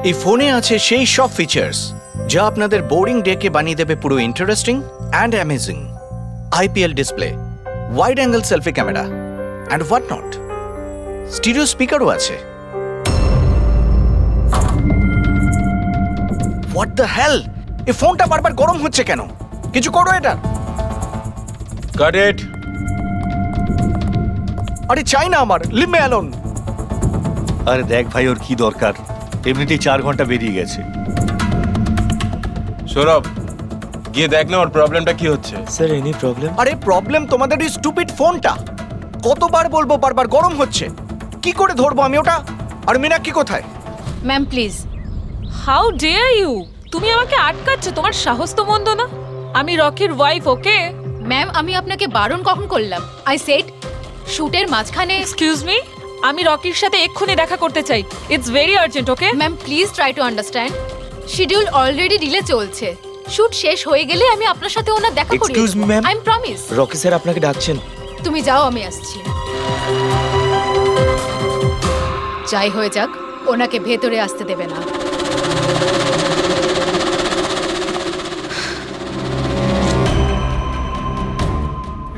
এই ফোনে আছে সেই সব ফিচার্স যা আপনাদের বোরিং ডেকে বানিয়ে দেবে পুরো interesting and amazing. IPL display, wide angle selfie camera and what not. Stereo স্পিকারও আছে। হোয়াট দ্য হেল, এই ফোনটা বারবার গরম হচ্ছে কেন? কিছু করো এটা। Got it. আরে চাই না আমার, লিভ মি অ্যালোন। আরে দেখ ভাই, ওর কি দরকার? এমনিতেই 4 ঘন্টা বেরিয়ে গেছে। সৌরভ, গিয়ে দেখ না ওর প্রবলেমটা কি হচ্ছে। Sir any problem? আরে প্রবলেম তোমাদের এই স্টুপিড ফোনটা। কতবার বলবো, বারবার গরম হচ্ছে। কি করে ধরবো আমি ওটা? আর মীনাক্ষী কোথায়? Ma'am please. How dare you! তুমি আমাকে আটকাচ্ছ? তোমার সাহস তো মন্দ না। আমি রকির ওয়াইফ, ওকে? ম্যাম আমি আপনাকে বারণ কখন করলাম? আই সেড শুটের মাঝখানে। এক্সকিউজ মি, আমি রকির সাথে এক্ষুনি দেখা করতে চাই। It's very urgent, okay? Ma'am please try to understand. Schedule already delay চলছে। শুট শেষ হয়ে গেলে আমি আপনার সাথে ওনার দেখা করিয়ে Excuse me, ma'am? I am promise. Rocky sir আপনাকে ডাকছেন। তুমি যাও, আমি আসছি। যাই হয়ে যাক, ওনাকে ভেতরে আসতে দেবে না।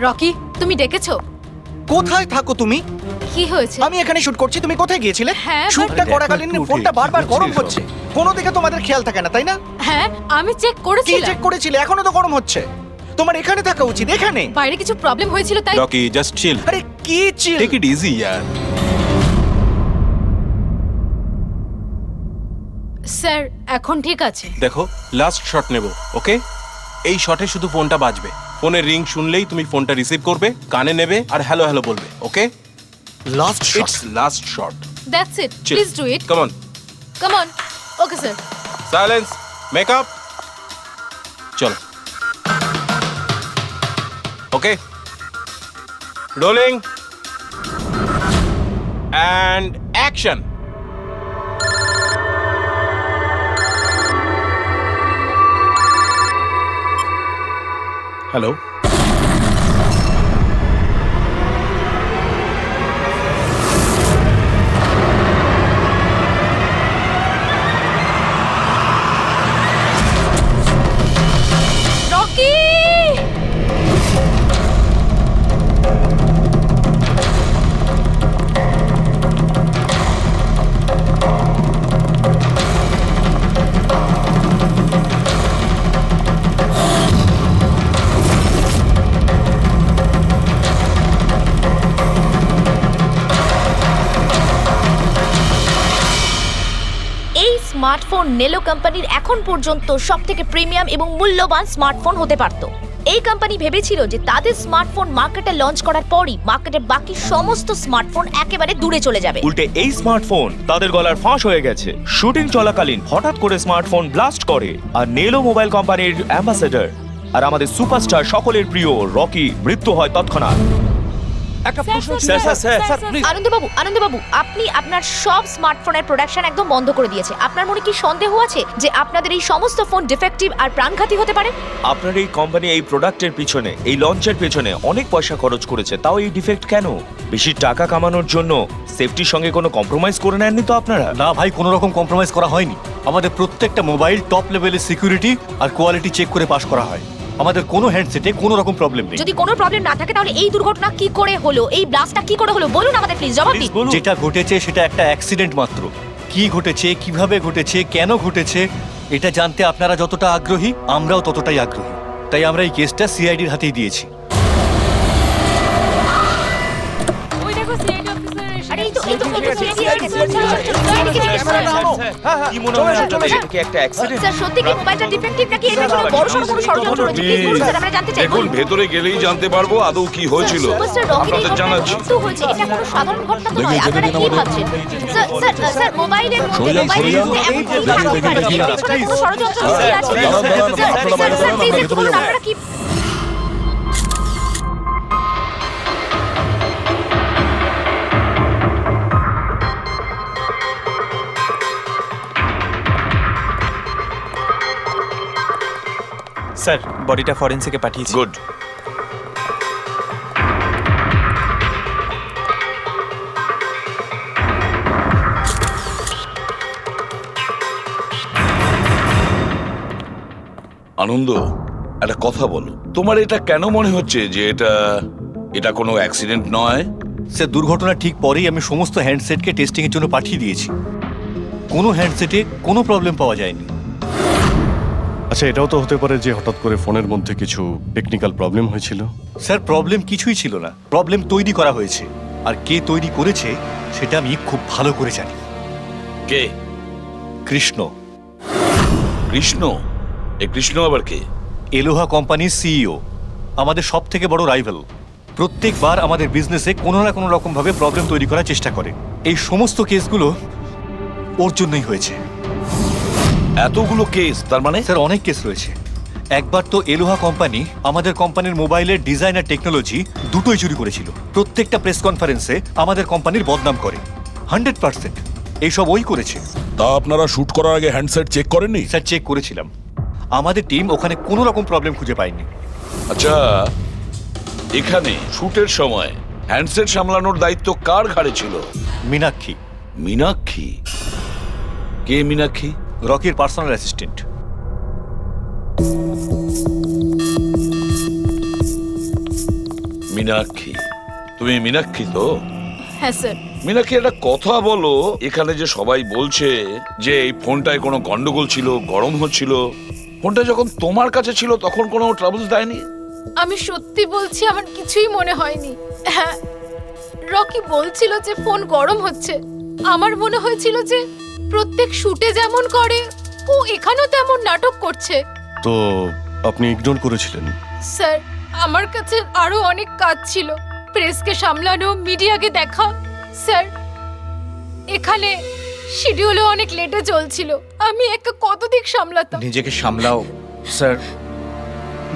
রকি, তুমি ডেকেছো? কোথায় থাকো তুমি? কি হয়েছে? আমি এখানে শুট করছি, তুমি কোথায় গিয়েছিলে? হ্যাঁ, শুটটা but- করাকালীন একটু ফোনটা উঠে, বারবার কি গরম হচ্ছে হচ্ছে। কোনো দিকে তোমাদের খেয়াল থাকে না, তাই না? হ্যাঁ আমি চেক কি করেছিলাম। চেক করেছিলে? এখনো তো গরম হচ্ছে। তোমার এখানে থাকা উচিত, এখানে। বাইরে কিছু প্রবলেম হয়েছিল তাই। রকি, জাস্ট চিল, আরে কি চিল? টেক ইট ইজি ইয়ার। স্যার এখন ঠিক আছে। দেখো, লাস্ট শট নেব, ওকে? এই শটে শুধু ফোনটা বাজবে। ফোনের রিং শুনলেই তুমি ফোনটা রিসিভ করবে, কানে নেবে আর হ্যালো হ্যালো বলবে, okay? Last shot. It's last shot. That's it, please do it. Come on, come on. Okay sir. Silence, makeup, চলো। Okay, rolling and action. Hello. Rocky! এই স্মার্টফোন নেলো কোম্পানির এখন পর্যন্ত সবথেকে প্রিমিয়াম এবং মূল্যবান স্মার্টফোন হতে পারত। এই কোম্পানি ভেবেছিল যে তাদের স্মার্টফোন মার্কেটে লঞ্চ করার পরই মার্কেটের বাকি সমস্ত স্মার্টফোন একেবারে দূরে চলে যাবে। উল্টে এই স্মার্টফোন তাদের গলার ফাঁস হয়ে গেছে। শুটিং চলাকালীন হঠাৎ করে স্মার্টফোন ব্লাস্ট করে আর নেলো মোবাইল কোম্পানির অ্যাম্বাসেডর আর আমাদের সুপারস্টার সকলের প্রিয় রকি মৃত্যু হয় তৎক্ষণাৎ। আনন্দবাবু, আপনি আপনার সব স্মার্টফোনের প্রোডাকশন একদম বন্ধ করে দিয়েছে। আপনার মনে কি সন্দেহ আছে যে আপনাদের এই সমস্ত ফোন ডিফেক্টিভ আর প্রাণঘাতী হতে পারে? আপনার এই কোম্পানি এই প্রোডাক্টের পিছনে, এই লঞ্চের পেছনে অনেক পয়সা খরচ করেছে, তাও এই ডিফেক্ট কেন? বেশি টাকা কামানোর জন্য সেফটির সঙ্গে কোনো কম্প্রোমাইজ করে নেননি তো আপনারা? না ভাই, কোনো রকম কম্প্রোমাইজ করা হয়নি। আমাদের প্রত্যেকটা মোবাইল টপ লেভেলের সিকিউরিটি আর কোয়ালিটি চেক করে পাস করা হয়। আমাদের কোনো হ্যান্ডসেটে কোনো রকম প্রবলেম নেই। যদি কোনো প্রবলেম না থাকে তাহলে এই দুর্ঘটনা কি করে হলো, এই ব্লাস্টটা কি করে হলো বলুন আমাদের প্লিজ, জবাব দিন। যেটা ঘটেছে সেটা একটা অ্যাক্সিডেন্ট মাত্র। কি ঘটেছে, কিভাবে ঘটেছে, কেন ঘটেছে এটা জানতে আপনারা যতটা আগ্রহী আমরাও ততটাই আগ্রহী। তাই আমরা এই কেসটা সিআইডির হাতেই দিয়েছি। ওই দেখো সিআইডি অফিসার এসে আরে এই তো কি মনে হয় আপনাদের? এটা কি একটা অ্যাক্সিডেন্ট? স্যার সত্যি কি মোবাইলটা ডিফেক্টিভ নাকি এটা কোনো বড়সড় কোনো ষড়যন্ত্র রয়েছে? প্লিজ বলুন স্যার, আমরা জানতে চাই। দেখুন, ভেতরে গেলেই জানতে পারবো আদৌ কি হয়েছিল। সুপারস্টার রকির এই আপনাদের জানাচ্ছি। মৃত্যু হয়েছে, এটা কোনো সাধারণ ঘটনা তো নয়। আপনারা কি ভাবছেন? স্যার মোবাইলের মধ্যে এমন কি থাকতে পারে? এর পেছনে কোনো ষড়যন্ত্র লুকিয়ে আছে? স্যার প্লিজ একটু বলুন আপনারা কি। স্যার বডিটা ফরেন্সিকে পাঠিয়েছি। গুড। আনন্দ, একটা কথা বলো, তোমার এটা কেন মনে হচ্ছে যে এটা কোনো অ্যাক্সিডেন্ট নয়? স্যার, দুর্ঘটনার ঠিক পরেই আমি সমস্ত হ্যান্ডসেটকে টেস্টিংয়ের জন্য পাঠিয়ে দিয়েছি। কোনো হ্যান্ডসেটে কোনো প্রবলেম পাওয়া যায়নি। আচ্ছা, এটাও তো হতে পারে যে হঠাৎ করে ফোনের মধ্যে কিছু টেকনিক্যাল প্রবলেম হয়েছিল। স্যার, প্রবলেম কিছুই ছিল না, প্রবলেম তৈরি করা হয়েছে। আর কে তৈরি করেছে সেটা আমি খুব ভালো করে জানি। কে? কৃষ্ণ। কৃষ্ণ? এই কৃষ্ণ আবার কে? এলোহা কোম্পানির সিইও, আমাদের সব থেকে বড় রাইভাল। প্রত্যেকবার আমাদের বিজনেসে কোনো না কোনো রকম ভাবে প্রবলেম তৈরি করার চেষ্টা করে। এই সমস্ত কেসগুলো ওর জন্যই হয়েছে। এতগুলো কেস? তার মানে স্যার, অনেক কেস রয়েছে। একবার তো এলোহা কোম্পানি আমাদের কোম্পানির মোবাইলের ডিজাইন আর টেকনোলজি দুটোই চুরি করেছিল। প্রত্যেকটা প্রেস কনফারেন্সে আমাদের কোম্পানির বদনাম করে। 100% এইসব ওই করেছে। তা আপনারা শুট করার আগে হ্যান্ডসেট চেক করেননি? স্যার, চেক করেছিলাম। আমাদের টিম ওখানে কোনো রকম প্রবলেম খুঁজে পায়নি। আচ্ছা, এখানে শুটের সময় হ্যান্ডসেট সামলানোর দায়িত্ব কার ঘাড়ে ছিল? মীনাক্ষী। মীনাক্ষী? কে মীনাক্ষী? রকির পার্সোনাল অ্যাসিস্ট্যান্ট। মীনাক্ষী? তুমি মীনাক্ষী তো? হ্যাঁ স্যার। মীনাক্ষী, একটা কথা বলো, এখানে যে সবাই বলছে যে এই ফোনটায় কোনো গন্ডগোল ছিল, গরম হচ্ছিল, ফোনটা যখন তোমার কাছে ছিল তখন কোনো ট্রাবলস দেয়নি? আমি সত্যি বলছি, আমার কিছুই মনে হয়নি। হ্যাঁ, রকি বলছিল যে ফোন গরম হচ্ছে। আমার মনে হয়েছিল যে প্রত্যেক শুটে যেমন করে ও এখানেও তেমন নাটক করছে। তো আপনি ইগনোর করেছিলেন? স্যার, আমার কাছে আরো অনেক কাজ ছিল। প্রেসকে সামলানো, মিডিয়াকে দেখা। স্যার, এখানে শিডিউলও অনেক লেটে চলছিল। আমি একা কত দিক সামলাতাম। নিজেকে সামলাও স্যার।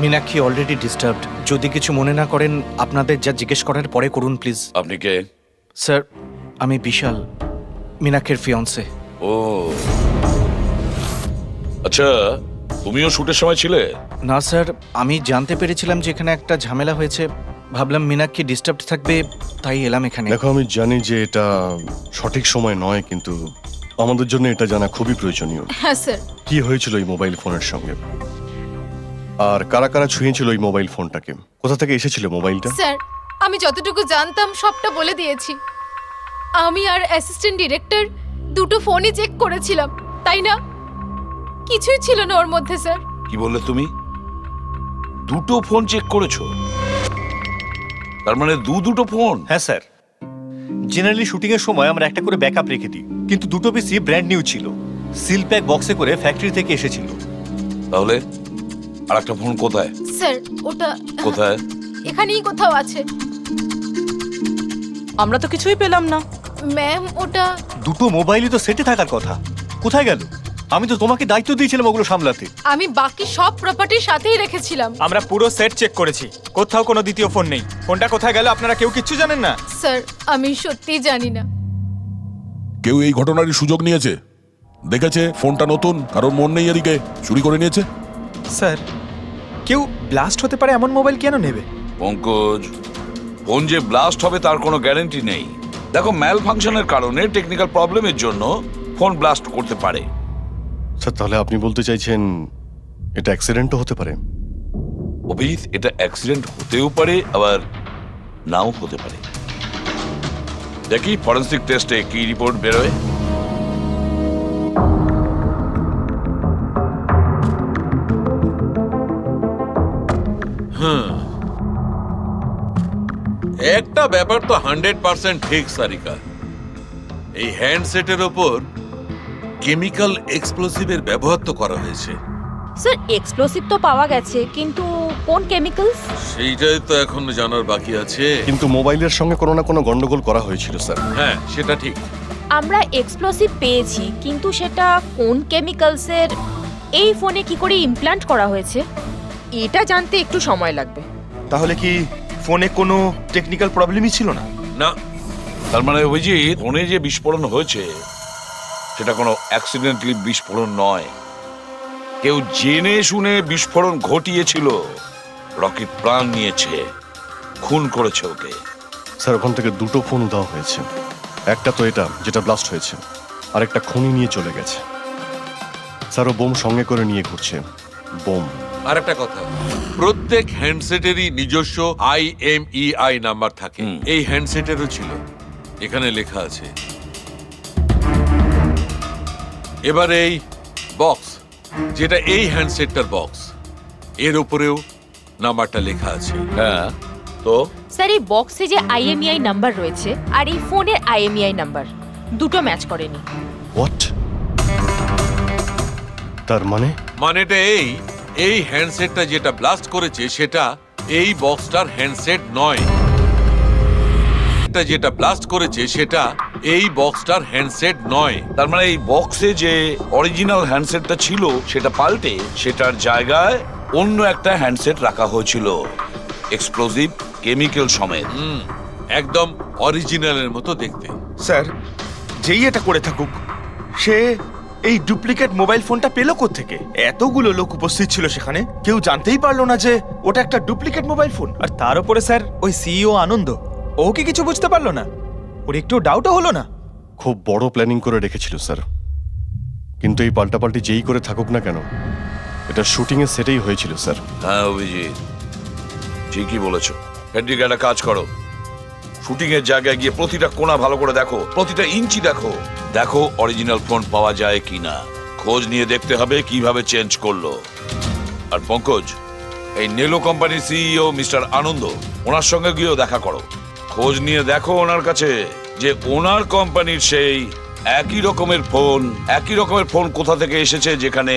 Meenakshi already disturbed. যদি কিছু মনে না করেন, আপনাদের যা জিজ্ঞেস করার পরে করুন প্লিজ। আপনি কে? স্যার, আমি বিশাল, মীনাক্ষীর ফিয়ন্সে। ও আচ্ছা, তুমিও শুটের সময় ছিলে? না স্যার, আমি জানতে পেরেছিলাম যে এখানে একটা ঝামেলা হয়েছে। ভাবলাম মীনাক্ষী ডিস্টার্বড থাকবে, তাই এলাম এখানে। দেখো, আমি জানি যে এটা সঠিক সময় নয়, কিন্তু আমাদের জন্য এটা জানা খুবই প্রয়োজনীয়। হ্যাঁ স্যার। কি হয়েছিল এই মোবাইল ফোনের সঙ্গে, আর কারা কারা ছুঁয়েছিল এই মোবাইল ফোনটাকে, কোথা থেকে এসেছিল মোবাইলটা? স্যার, আমি যতটুকু জানতাম সবটা বলে দিয়েছি। আমি আর অ্যাসিস্ট্যান্ট ডিরেক্টর দুটো ফোনই চেক করেছিলাম, তাই না? কিছুই ছিল না ওর মধ্যে স্যার। কি বললে তুমি? দুটো ফোন চেক করেছো? তার মানে দুটো ফোন? হ্যাঁ স্যার, জেনারেলি শুটিং এর সময় আমরা একটা করে ব্যাকআপ রেখে দিই, কিন্তু দুটো পিসি ব্র্যান্ড নিউ ছিল, সিল প্যাক বক্সে করে ফ্যাক্টরি থেকে এসেছিল। তাহলে আর একটা ফোন কোথায়? স্যার, ওটা কোথায়? এখানেই কোথাও আছে। আমরা তো কিছুই পেলাম না। ম্যাম, ওটা দুটো মোবাইলই তো সেটে থাকার কথা, কোথায় গেল? আমি তো তোমাকে দায়িত্ব দিয়েছিলাম ওগুলো সামলাতে। আমি বাকি সব প্রপার্টির সাথেই রেখেছিলাম। আমরা পুরো সেট চেক করেছি, কোথাও কোনো দ্বিতীয় ফোন নেই। ফোনটা কোথায় গেল আপনারা কেউ কিচ্ছু জানেন না? স্যার, আমি সত্যিই জানি না। কেউ এই ঘটনার সুযোগ নিয়েছে? দেখেছে ফোনটা নতুন, কারোর মন নেই এদিকে, চুরি করে নিয়েছে? স্যার, কেউ ব্লাস্ট হতে পারে এমন মোবাইল কেন নেবে? পঙ্কজ, ফোন যে ব্লাস্ট হবে তার কোনো গ্যারান্টি নেই। দেখো, ম্যাল ফাংশনের কারণে, টেকনিক্যাল প্রবলেমের জন্য ফোন ব্লাস্ট করতে পারে। স্যার, তাহলে আপনি বলতে চাইছেন এটা অ্যাক্সিডেন্টও হতে পারে? অভিজিৎ, এটা অ্যাক্সিডেন্ট হতেও পারে, আবার নাও হতে পারে। দেখি ফরেন্সিক টেস্টে কি রিপোর্ট বেরোয়। একটা ব্যাপার তো 100% ঠিক সারিকা, এই হ্যান্ডসেটের ওপর কেমিক্যাল এক্সপ্লোসিভের ব্যবহার তো করা হয়েছে। স্যার, এক্সপ্লোসিভ তো পাওয়া গেছে, কিন্তু কোন কেমিক্যালস সেইটাই তো এখন জানার বাকি আছে। কিন্তু মোবাইলের সঙ্গে কোনো না কোনো গন্ডগোল করা হয়েছিল স্যার। হ্যাঁ, সেটা ঠিক। আমরা এক্সপ্লোসিভ পেয়েছি, কিন্তু সেটা কোন কেমিক্যালসের, এই ফোনে কি করে ইমপ্ল্যান্ট করা হয়েছে, এটা জানতে একটু সময় লাগবে। তাহলে কি ফোনে কোনো টেকনিক্যাল প্রবলেমই ছিল না? না। তার মানে অভিজিৎ, ফোনে যে বিস্ফোরণ হয়েছে সেটা কোনো অ্যাক্সিডেন্টালি বিস্ফোরণ নয়। কেউ জেনে শুনে বিস্ফোরণ ঘটিয়েছিল, রকির প্রাণ নিয়েছে, খুন করেছে ওকে। স্যার, ওখান থেকে দুটো ফোন উধাও হয়েছে। একটা তো এটা যেটা ব্লাস্ট হয়েছে, আর একটা খুনি নিয়ে চলে গেছে। স্যার, ও বোম সঙ্গে করে নিয়ে ঘুরছে। বোম। আর একটা কথা, প্রত্যেক হ্যান্ডসেটেরই নিজস্ব IMEI নাম্বার থাকে। এই হ্যান্ডসেটেরও ছিল, এখানে লেখা আছে। এবার এই বক্স, যেটা এই হ্যান্ডসেটটার বক্স, এর উপরেও নাম্বারটা লেখা আছে। হ্যাঁ, তো স্যার এই বক্সে যে IMEI নাম্বার রয়েছে আর এই ফোনের IMEI নাম্বার দুটো ম্যাচ করেনি। হোয়াট? তার মানে মানেটা এই হ্যান্ডসেটটা যেটা ব্লাস্ট করেছে সেটা এই বক্সটার হ্যান্ডসেট নয়। এটা যেটা ব্লাস্ট করেছে সেটা এই বক্সটার হ্যান্ডসেট নয়। তার মানে এই বক্সে যে অরিজিনাল হ্যান্ডসেটটা ছিল সেটা পাল্টে সেটার জায়গায় অন্য একটা হ্যান্ডসেট রাখা হয়েছিল, এক্সপ্লোসিভ কেমিক্যাল সমেত। একদম অরিজিনালের মতো দেখতে। স্যার, যেই এটা করে থাকুক, সে এই ডুপ্লিকেট মোবাইল ফোনটা পেল কোত্থেকে? এতগুলো লোক উপস্থিত ছিল সেখানে, কেউ জানতেই পারলো না যে ওটা একটা ডুপ্লিকেট মোবাইল ফোন। আর তার উপরে স্যার ওই সিইও আনন্দ, ও কি কিছু বুঝতে পারলো না? ওর একটু ডাউটও হলো না? খুব বড় প্ল্যানিং করে রেখেছিল স্যার, কিন্তু এই পাল্টাপাল্টি যেই করে থাকুক না কেন, এটা শুটিং এর সেটেই হয়েছিল স্যার। হ্যাঁ অভিজিৎ, ঠিকই বলেছ। ফেডরিক, একটা কাজ করো, শুটিং এর জায়গায় গিয়ে প্রতিটা কোণা ভালো করে দেখো, প্রতিটা ইঞ্চি দেখো, দেখো অরিজিনাল ফোন পাওয়া যায় কিনা। খোঁজ নিয়ে দেখতে হবে কিভাবে চেঞ্জ করলো। আর পঙ্কজ, এই নেলো কোম্পানির সিইও মিস্টার আনন্দ, ওনার সঙ্গে গিয়েও দেখা করো। খোঁজ নিয়ে দেখো ওনার কাছে যে ওনার কোম্পানির সেই একই রকমের ফোন কোথা থেকে এসেছে যেখানে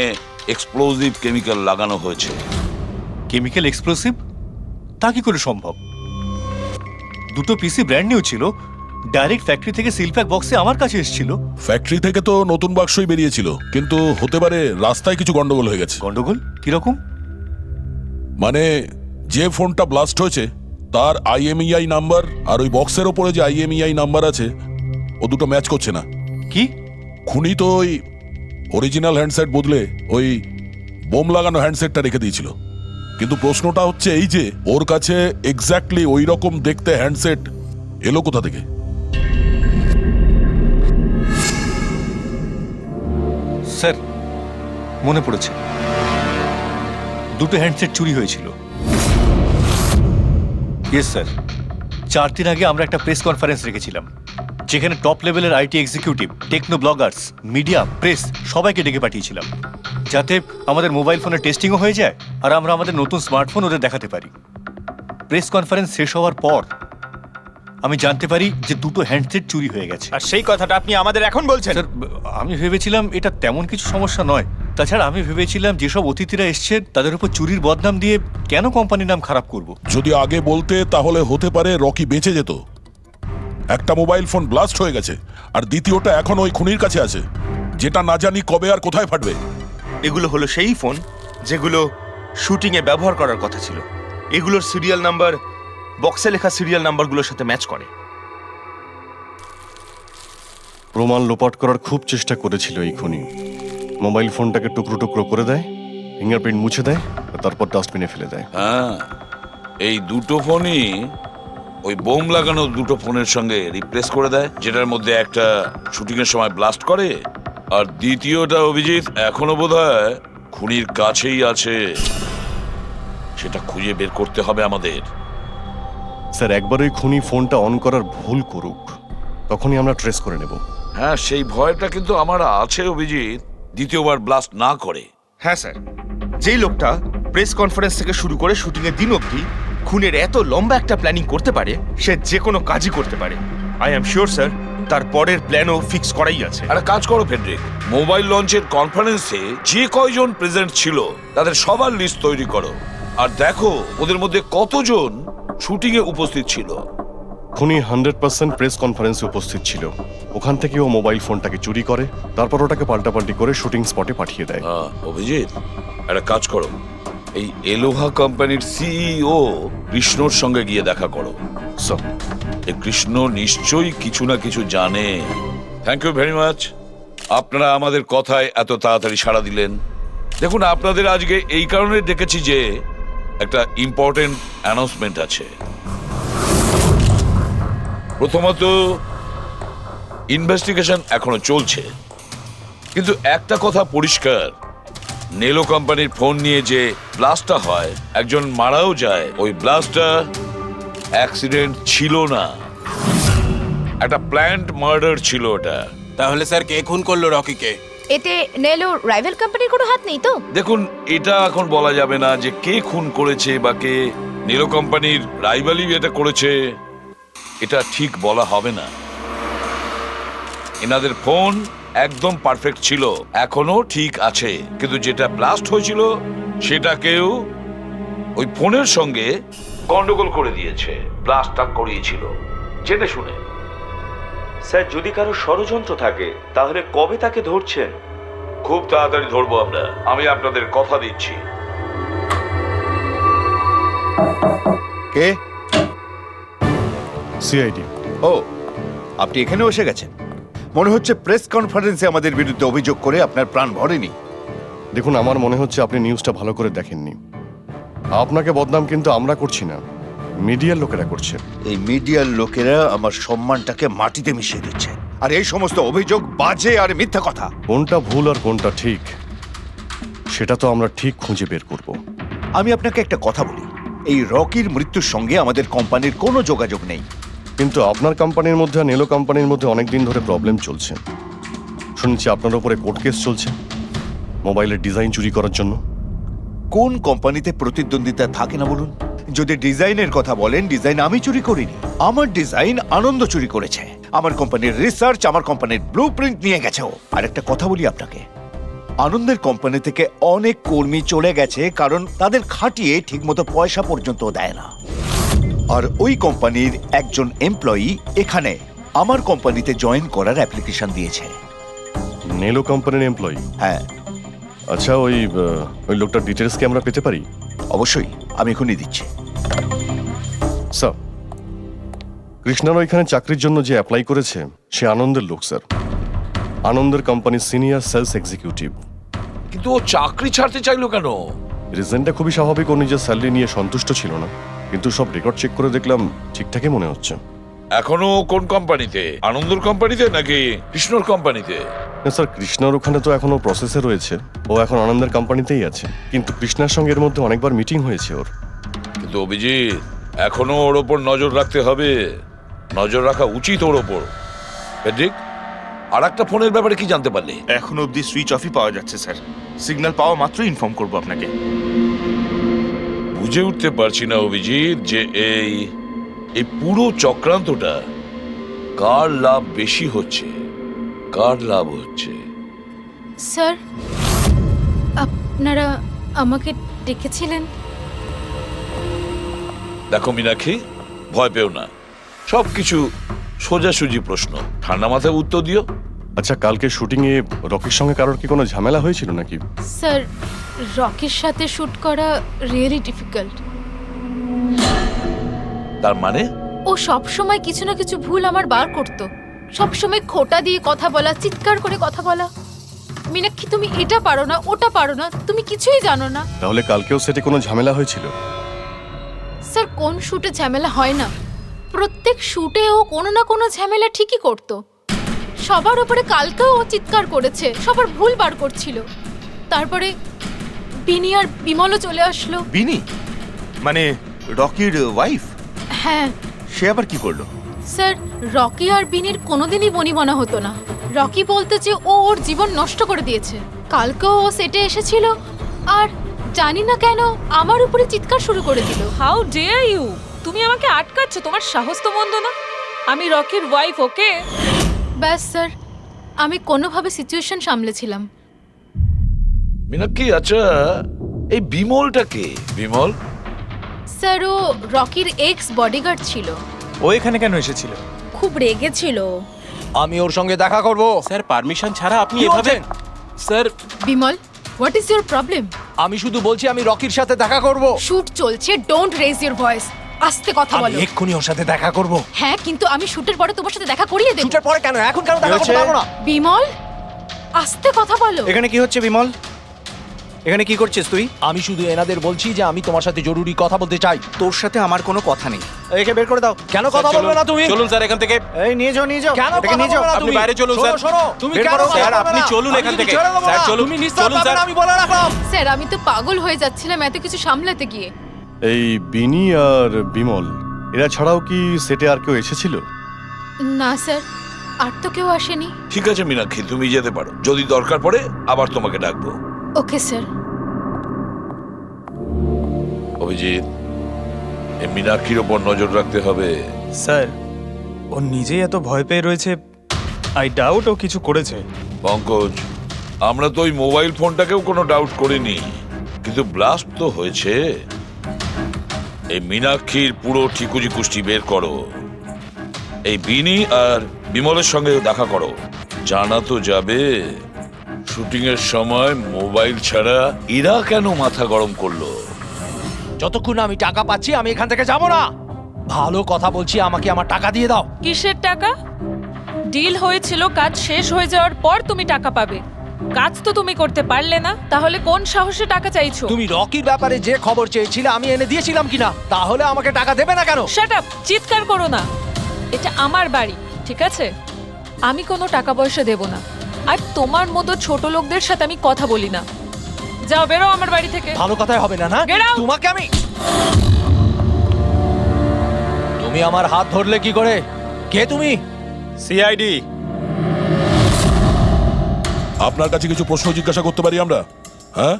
এক্সপ্লোসিভ কেমিক্যাল লাগানো হয়েছে। Chemical explosive? তা কি করে সম্ভব? দুটো পিসি ব্র্যান্ড নিউ ছিল, ডাইরেক্ট ফ্যাক্টরি থেকে সিলপ্যাক বক্সে আমার কাছে এসেছিল। ফ্যাক্টরি থেকে তো নতুন বাক্সই বেরিয়েছিল, কিন্তু হতে পারে রাস্তায় কিছু গন্ডগোল হয়ে গেছে। গন্ডগোল কিরকম? মানে যে ফোনটা ব্লাস্ট হয়েছে তার IMEI নাম্বার আর ওই বক্সের ওপরে যে IMEI নাম্বার আছে ও দুটো ম্যাচ করছে না। কি? খুনি তো ওই অরিজিনাল হ্যান্ডসেট বদলে ওই বোম লাগানো হ্যান্ডসেটটা রেখে দিয়েছিল, কিন্তু প্রশ্নটা হচ্ছে এই যে ওর কাছে এক্স্যাক্টলি ওই রকম দেখতে হ্যান্ডসেট এলো কোথা থেকে? স্যার, মনে পড়েছে, দুটো হ্যান্ডসেট চুরি হয়েছিল। ইয়েস স্যার, 4 দিন আগে আমরা একটা প্রেস কনফারেন্স রেখেছিলাম, যেখানে টপ লেভেলের IT executive, techno bloggers, media, press সবাইকে ডেকে পাঠিয়েছিলাম, যাতে আমাদের মোবাইল ফোনের টেস্টিংও হয়ে যায় আর আমরা আমাদের নতুন স্মার্টফোন ওদের দেখাতে পারি। প্রেস কনফারেন্স শেষ হওয়ার পর আমি জানতে পারি যে দুটো হ্যান্ডসেট চুরি হয়ে গেছে। আর সেই কথাটা আপনি আমাদের এখন বলছেন? স্যার, আমি ভেবেছিলাম এটা তেমন কিছু সমস্যা নয়। তাছাড়া আমি ভেবেছিলাম যেসব অতিথিরা এসছে তাদের উপর চুরির বদনাম দিয়ে কেন কোম্পানির নাম খারাপ করব। যদি আগে বলতে তাহলে হতে পারে রকি বেঁচে যেত। একটা মোবাইল ফোন ব্লাস্ট হয়ে গেছে আর দ্বিতীয়টা এখন ওই খুনির কাছে আছে, যেটা না জানি কবে আর কোথায় ফাটবে। এগুলো হলো সেই ফোন যেগুলো শুটিংয়ে ব্যবহার করার কথা ছিল। এগুলোর সিরিয়াল নাম্বার বক্সে লেখা সিরিয়াল নাম্বারগুলোর সাথে ম্যাচ করে। প্রমাণ লোপাট করার খুব চেষ্টা করেছিল এই খুনি। মোবাইল ফোনটাকে টুকরো টুকরো করে দেয়, ফিঙ্গারপ্রিন্ট মুছে দেয়, আর তারপর ডাস্টবিনে ফেলে দেয়। হ্যাঁ, এই দুটো ফোনই ওই বোম লাগানো দুটো ফোনের সঙ্গে রিপ্লেস করে দেয়, যেটার মধ্যে একটা শুটিং এর সময় ব্লাস্ট করে আর দ্বিতীয়টা অভিজিৎ এখনো বোধহয় খুনির কাছেই আছে। সেটা খুঁজে বের করতে হবে আমাদের। স্যার, একবার ওই খুনি ফোনটা অন করার ভুল করুক, তখনই আমরা ট্রেস করে নেব। হ্যাঁ, সেই ভয়টা কিন্তু আমার আছে অভিজিৎ, দ্বিতীয়বার ব্লাস্ট না করে। হ্যাঁ স্যার, যেই লোকটা প্রেস কনফারেন্স থেকে শুরু করে শুটিং এর দিন অবধি খুনের এত লম্বা একটা প্ল্যানিং করতে পারে, সে যে কোনো কাজই করতে পারে। আই এম শিওর স্যার, তার পরের প্ল্যানও ফিক্স করাই আছে। একটা কাজ করো ফেডরিক, মোবাইল লঞ্চের কনফারেন্সে যে কয়জন প্রেজেন্ট ছিল তাদের সবার লিস্ট তৈরি করো আর দেখো ওদের মধ্যে কতজন শুটিং এ উপস্থিত ছিল। খুনি 100% প্রেস কনফারেন্সে উপস্থিত ছিল। ওখান থেকে ও মোবাইল ফোনটাকে চুরি করে, তারপর ওটাকে পাল্টাপাল্টি করে শুটিং স্পটে পাঠিয়ে দেয়। অভিজিৎ, একটা কাজ করো, এই এলোহা কোম্পানির সিইও কৃষ্ণর সঙ্গে গিয়ে দেখা করো। স্যার, এই কৃষ্ণ নিশ্চয়ই কিছু না কিছু জানে। থ্যাংক ইউ ভেরি মাচ, আপনারা আমাদের কথায় এত তাড়াতাড়ি সাড়া দিলেন। দেখুন, আপনাদের আজকে এই কারণে ডেকেছি যে একটা ইম্পর্টেন্ট অ্যানাউন্সমেন্ট আছে। প্রথমত, ইনভেস্টিগেশন এখনো চলছে, কিন্তু একটা কথা পরিষ্কার, নেলো কোম্পানির ফোন নিয়ে যে ব্লাস্টটা হয়, একজন মারাও যায়, ওই ব্লাস্টটা অ্যাক্সিডেন্ট ছিল না, একটা প্ল্যান্ড মার্ডার ছিল ওটা। তাহলে স্যার কে খুন করলো রকিকে? এতে নেলো রাইভাল কোম্পানির কোনো হাত নেই তো? দেখুন, এটা এখন বলা যাবে না যে কে খুন করেছে বা কে নেলো কোম্পানির রাইভালি এটা করেছে, এটা ঠিক বলা হবে না। এনাদের ফোন একদম পারফেক্ট ছিল, এখনো ঠিক আছে, কিন্তু যেটা ব্লাস্ট হয়েছিল সেটা কেউ ওই ফোনের সঙ্গে গন্ডগোল করে দিয়েছে, ব্লাস্টটা করিয়েছিল জেনে শুনে। স্যার, যদি কারো ষড়যন্ত্র থাকে তাহলে কবে তাকে ধরছেন? খুব তাড়াতাড়ি ধরবো আমরা, আমি আপনাদের কথা দিচ্ছি। কে? সিআইডি। ও, আপনি এখানে এসে গেছেন। মনে হচ্ছে প্রেস কনফারেন্সে আমাদের বিরুদ্ধে অভিযোগ করে আপনার প্রাণ ভরেনি। দেখুন, আমার মনে হচ্ছে আপনি নিউজটা ভালো করে দেখেননি। আপনাকে বদনাম কিন্তু আমরা করছি না, মিডিয়ার লোকেরা করছে। এই মিডিয়ার লোকেরা আমার সম্মানটাকে মাটিতে মিশিয়ে দিচ্ছে, আর এই সমস্ত অভিযোগ বাজে আর মিথ্যা কথা। কোনটা ভুল আর কোনটা ঠিক সেটা তো আমরা ঠিক খুঁজে বের করব। আমি আপনাকে একটা কথা বলি, এই রকির মৃত্যুর সঙ্গে আমাদের কোম্পানির কোনো যোগাযোগ নেই। কিন্তু আপনার কোম্পানির মধ্যে আর নেলো কোম্পানির মধ্যে অনেক দিন ধরে প্রবলেম চলছে। শুনছি আপনার উপরে কোর্ট কেস চলছে মোবাইলের ডিজাইন চুরি করার জন্য। কোন কোম্পানিতে প্রতিদ্বন্দ্বিতা থাকে না বলুন? যদি ডিজাইনের কথা বলেন, ডিজাইন আমি চুরি করিনি, আমার ডিজাইন আনন্দ চুরি করেছে। আমার কোম্পানির রিসার্চ, আমার কোম্পানির ব্লুপ্রিন্ট নিয়ে গেছে ও। আর একটা কথা বলি আপনাকে, আনন্দের কোম্পানি থেকে অনেক কর্মী চলে গেছে কারণ তাদের খাটিয়ে ঠিকমতো পয়সা পর্যন্ত দেয় না। আর ওই কোম্পানির একজন এমপ্লয়ি এখানে আমার কোম্পানিতে জয়েন করার অ্যাপ্লিকেশন দিয়েছে। নেলো কোম্পানির এমপ্লয়ি? হ্যাঁ। আচ্ছা, ওই লোকটার ডিটেলস কি আমরা পেতে পারি? অবশ্যই, আমি এখনই দিচ্ছি। স্যার, কৃষ্ণার ওইখানে চাকরির জন্য যে অ্যাপ্লাই করেছে সে আনন্দের লোক স্যার, আনন্দের কোম্পানির সিনিয়র সেলস এক্সিকিউটিভ। কিন্তু ও চাকরি ছাড়তে চাইলো কেন? রিজনটা খুবই স্বাভাবিক, ও নিজের স্যালারি নিয়ে সন্তুষ্ট ছিল না, কিন্তু সব রেকর্ড চেক করে দেখলাম ঠিকঠাকই মনে হচ্ছে। এখনো কোন কোম্পানিতে? আনন্দর কোম্পানিতে নাকি কৃষ্ণর কোম্পানিতে? না স্যার, কৃষ্ণার ওখানে তো এখনো প্রসেসে রয়েছে, ও এখন আনন্দের কোম্পানিতেই আছে, কিন্তু কৃষ্ণার সঙ্গে এর মধ্যে অনেকবার মিটিং হয়েছে ওর। কিন্তু অভিজিৎ, এখনো ওর ওপর নজর রাখতে হবে, নজর রাখা উচিত ওর ওপর। ঠিক। আর একটা ফোনের ব্যাপারে কি জানতে পারলে? এখনো অবধি সুইচ অফই পাওয়া যাচ্ছে স্যার, সিগন্যাল পাওয়া মাত্রই ইনফর্ম করবো আপনাকে। বুঝে উঠতে পারছি না অভিজিৎ যে এই পুরো চক্রান্তটা কার লাভ বেশি হচ্ছে, কার লাভ হচ্ছে। স্যার, আপনারা আমাকে ডেকেছিলেন? দেখো মীনাক্ষী, ভয় পেও না, সবকিছু সোজাসুজি প্রশ্ন, ঠান্ডা মাথায় উত্তর দিও। আচ্ছা, কালকে শুটিং এ রকির সঙ্গে কারোর কি কোনো ঝামেলা হয়েছিল নাকি? স্যার, রকির সাথে শুট করা রিয়েলি ডিফিকাল্ট। তার মানে? ও সব সময় কিছু না কিছু ভুল আমার বার করতো, সব সময় খোঁটা দিয়ে কথা বলা, চিৎকার করে কথা বলা। মীনাক্ষী, তুমি এটা পারো না, ওটা পারো না, তুমি কিছুই জানো না। তাহলে কালকেও সেটে কোনো ঝামেলা হয়েছিল? স্যার, কোন শুটে ঝামেলা হয় না? প্রত্যেক শুটে ও কোনো না কোনো ঝামেলা ঠিকই করতো। সবার উপরে কালকেও ও চিৎকার করেছে, সবার ভুল বার করছিল। তারপরে বিনি আর বিমলও চলে আসলো। বিনি মানে রকির ওয়াইফ? হ্যাঁ। সে আবার কি করলো? স্যার, রকি আর বিনির কোনোদিনই বনিবনা হতো না। রকি বলতো যে ও ওর জীবন নষ্ট করে দিয়েছে। কালকেও ও সেটে এসেছিল আর জানি না কেন আমার উপরে চিৎকার শুরু করে দিল। How dare you! তুমি আমাকে আটকাচ্ছ, তোমার সাহস তো মন্দ না। আমি রকির ওয়াইফ, ওকে? ব্যাস স্যার, আমি কোনোভাবে সিচুয়েশন সামলেছিলাম। মীনাক্ষী, আচ্ছা এই বিমলটা কে? বিমল? স্যার, ও রকির এক্স বডিগার্ড ছিল। ও এখানে কেন এসেছিল? খুব রেগেছিল। আমি ওর সঙ্গে দেখা করব। স্যার, পারমিশন ছাড়া আপনি এভাবে? Sir, Bimal, what is your problem? আমি শুধু বলছি আমি রকির সাথে দেখা করব। শুট চলছে, ডোন্ট রেজ ইওর ভয়েস। আস্তে কথা বলো। আমি এক্ষুনি ওর সাথে দেখা করব। হ্যাঁ, কিন্তু আমি শুটের পরে তোমার সাথে দেখা করিয়ে দেব। শুটের পরে কেন? এখন কেন দেখা করতে পারবো না? বিমল, আস্তে কথা বলো। এখানে কি হচ্ছে বিমল? এখানে কি করছিস তুই? আমি শুধু এনাদের বলছি যে আমি তোমার সাথে জরুরি কথা বলতে চাই। তোর সাথে আমার কোনো কথা নেই, একে বের করে দাও। কেন কথা বলবে না তুমি? চলুন স্যার এখান থেকে। এই নিয়ে যাও, নিয়ে যাও, কেন এটাকে কথা নিয়ে যাও। বলবে না আপনি তুমি? বাইরে চলুন, শোনো, স্যার। শোনো, তুমি বের কেন করো, কথা স্যার, বলবে আপনি না? চলুন আমি এখান কিন্তু থেকে। ছেড়ে দেবো স্যার, না। চলুন। তুমি নিস্তার চলুন, পাবে স্যার। না, আমি বলে রাখলাম। স্যার আমি তো পাগল হয়ে যাচ্ছিলাম এত কিছু সামলাতে গিয়ে। এই বিনি আর বিমল এরা ছাড়াও কি সেটে আর কেউ এসেছিল? না স্যার, আর তো কেউ আসেনি। ঠিক আছে মীনাক্ষী, তুমি যেতে পারো। যদি দরকার পড়ে আবার তোমাকে ডাকবো। Okay sir. অভিজিৎ, এই মীনাক্ষীর ওপর নজর রাখতে হবে। স্যার ও নিজেই এত ভয় পেয়ে রয়েছে, আই ডাউট ও কিছু করেছে। পঙ্কজ, আমরা তো ওই মোবাইল ফোনটাকেও কোনো ডাউট করিনি, কিন্তু ব্লাস্ট তো হয়েছে। এই মীনাক্ষীর পুরো ঠিকুজি কুষ্টি বের করো। এই বিনি আর বিমলের সঙ্গে দেখা করো। জানা তো যাবে শুটিং এর সময় মোবাইল ছাড়া এরা কেন মাথা গরম করলো। যতক্ষণ না আমি টাকা পাচ্ছি আমি এখান থেকে যাব না। ভালো কথা বলছি, আমাকে আমার টাকা দিয়ে দাও। কিসের টাকা? ডিল হয়েছিল কাজ শেষ হয়ে যাওয়ার পর তুমি টাকা পাবে। কাজ তো তুমি করতে পারলে না, তাহলে কোন সাহসে টাকা চাইছো? তুমি রকির ব্যাপারে যে খবর চেয়েছিলে আমি এনে দিয়েছিলাম কিনা? তাহলে আমাকে টাকা দেবে না কেন? শাট আপ, চিৎকার করো না। এটা আমার বাড়ি, ঠিক আছে? আমি কোনো টাকা পয়সা দেব না, আর তোমার মতো ছোট লোকদের সাথে আমি কথা বলি না। যাও, বেরো আমার বাড়ি থেকে। ভালো কথাই হবে না, না? Get out! তোমাকে আমি তুমি আমার হাত ধরলে কি করে? কে তুমি? সিআইডি। আপনার কাছে কিছু প্রশ্ন জিজ্ঞাসা করতে পারি আমরা? হ্যাঁ,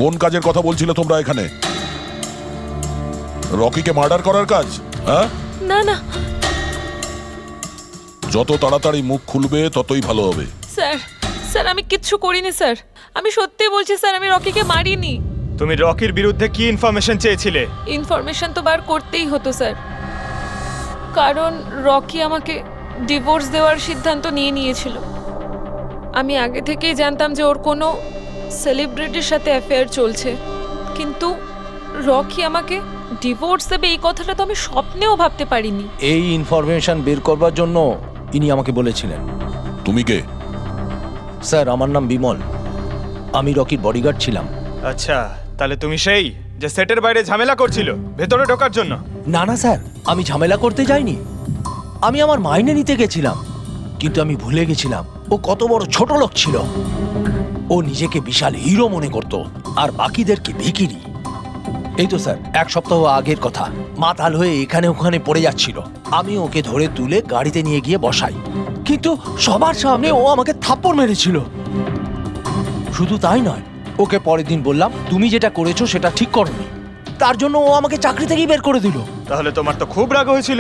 কোন কাজের কথা বলছিলে তোমরা এখানে? রকিকে মার্ডার করার কাজ? হ্যাঁ, না না যত তাড়াতাড়ি মুখ খুলবে ততই ভালো হবে। স্যার, স্যার আমি কিচ্ছু করিনি স্যার। আমি সত্যি বলছি স্যার, আমি রকিকে মারিনি। তুমি রকির বিরুদ্ধে কি ইনফরমেশন চেয়েছিলে? ইনফরমেশন তো বার করতেই হতো স্যার, কারণ রকি আমাকে ডিভোর্স দেওয়ার সিদ্ধান্ত নিয়েছিল। আমি আগে থেকেই জানতাম যে ওর কোনো সেলিব্রিটির সাথে অ্যাফেয়ার চলছে, কিন্তু রকি আমাকে ডিভোর্স দেবে এই কথাটা তো আমি স্বপ্নেও ভাবতে পারিনি। এই ইনফরমেশন বের করবার জন্য ইনি আমাকে বলেছিলেন। তুমি কে? স্যার আমার নাম বিমল, আমি রকির বডিগার্ড ছিলাম। আচ্ছা, তাহলে তুমি সেই যে সেটের বাইরে ঝামেলা করছিল ভেতরে ঢোকার জন্য? না না স্যার, আমি ঝামেলা করতে যাইনি। আমি আমার মাইনে নিতে গেছিলাম, কিন্তু আমি ভুলে গেছিলাম ও কত বড় ছোট লোক ছিল। ও নিজেকে বিশাল হিরো মনে করত আর বাকিদেরকে ভিখিরি। এই তো স্যার 1 সপ্তাহ আগের কথা, মাতাল হয়ে এখানে ওখানে পড়ে যাচ্ছিল। আমি ওকে ধরে তুলে গাড়িতে নিয়ে গিয়ে বসাই, কিন্তু সবার সামনে ও আমাকে থাপ্পড় মেরেছিল। শুধু তাই নয়, ওকে পরের দিন বললাম তুমি যেটা করেছো সেটা ঠিক করোনি, তার জন্য ও আমাকে চাকরি থেকেই বের করে দিল। তাহলে তোমার তো খুব রাগ হয়েছিল,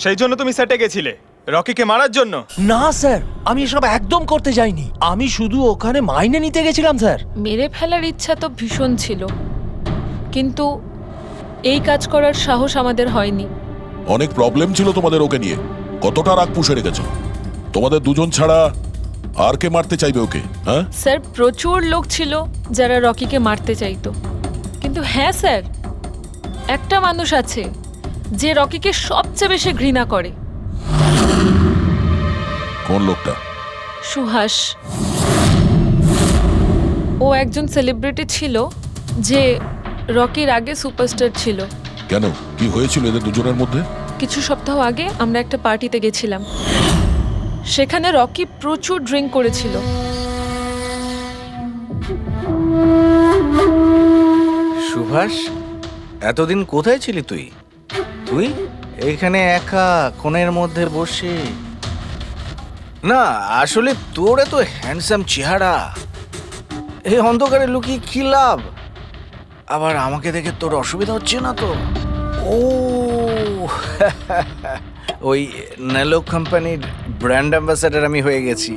সেই জন্য তুমি সেটে গেছিলে রকিকে মারার জন্য? না স্যার, আমি এসব একদম করতে যাইনি। আমি শুধু ওখানে মাইনে নিতে গেছিলাম স্যার। মেরে ফেলার ইচ্ছা তো ভীষণ ছিল, কিন্তু এই কাজ করার সাহস আমাদের হয়নি। অনেক প্রবলেম ছিল তোমাদের ওকে নিয়ে। কতটা রাগ পুষে রেখেছো? তোমাদের দুজন ছাড়া আর কে মারতে চাইবে ওকে? হ্যাঁ স্যার, প্রচুর লোক ছিল যারা রকিকে মারতে চাইতো, কিন্তু হ্যাঁ স্যার, একটা মানুষ আছে যে রকিকে সবচেয়ে বেশি ঘৃণা করে। কোন লোকটা? সুহাস। ও একজন সেলিব্রিটি ছিল যে রকির আগে সুপারস্টার ছিল। কেন, কি হয়েছিল এদের দুজনের মধ্যে? কিছু সপ্তাহ আগে আমরা একটা পার্টিতে গেছিলাম, সেখানে রকি প্রচুর ড্রিঙ্ক করেছিল। সুভাষ, এতদিন কোথায় ছিলি তুই? তুই এখানে একা কোণের মধ্যে বসে? না আসলে তোর এত হ্যান্ডসাম চেহারা, এই অন্ধকারে লুকিয়ে কি লাভ? আবার আমাকে দেখে তোর অসুবিধা হচ্ছে না তো? ও ওই নেলো কোম্পানির ব্র্যান্ড অ্যাম্বাসেডর আমি হয়ে গেছি,